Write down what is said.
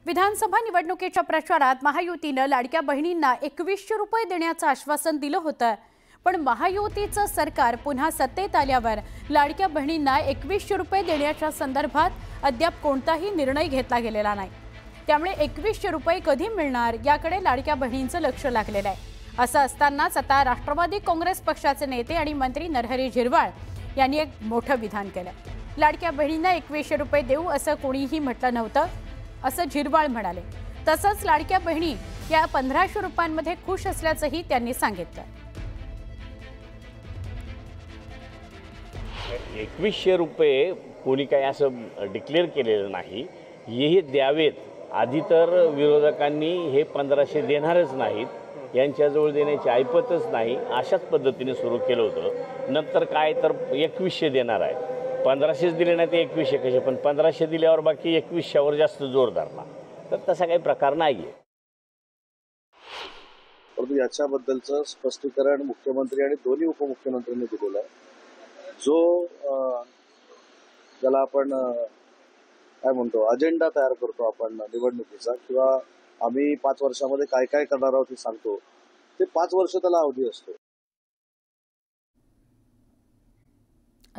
विधानसभा निवडणुकीच्या प्रचारात महायुतीने लाडक्या बहिणींना 2100 रुपये देण्याचं आश्वासन दिलं होतं। पण महायुतीचं सरकार पुन्हा सत्तेत आल्यावर लाडक्या बहिणींना 2100 रुपये देण्याच्या संदर्भात अद्याप कोणताही निर्णय घेतला गेलेला नाही। त्यामुळे 2100 रुपये कधी मिळणार याकडे लाडक्या बहिणींचं लक्ष लागलेलं आहे। असं असतानाच आता राष्ट्रवादी काँग्रेस पक्षाचे नेते आणि मंत्री नरहरी झिरवाळ यांनी एक मोठं विधान केलं। लाडक्या बहिणींना 2100 रुपये देऊ असं कोणीही म्हटलं नव्हतं असं झिरवाळ म्हणाले। तसंच लाडक्या बहिणी या 1500 रुपयांमध्ये खुश असल्याचंही त्यांनी सांगितलं। 2100 रुपये कोणी काही असं डिक्लेअर केलेलं नाही, हे द्यावेत। आधी तर विरोधकांनी हे 1500 देणारच नाहीत, यांच्याजवळ देण्याची ऐपतच नाही, अशाच पद्धतीने सुरू केलं होतं। नंतर काय तर 2100 देणार आहे, 1500 दिले नाही ते 2100 कसे, पण 1500 दिल्यावर बाकी 2100वर जास्त जोर धरला, तर तसा काही प्रकार नाही आहे। परंतु याच्याबद्दलचं स्पष्टीकरण मुख्यमंत्री आणि दोन्ही उपमुख्यमंत्र्यांनी दिलेलं आहे। जो ज्याला आपण काय म्हणतो अजेंडा तयार करतो आपण निवडणुकीचा, किंवा आम्ही 5 वर्षामध्ये काय काय करणार आहोत हे सांगतो, ते 5 वर्ष त्याला अवधी असतो।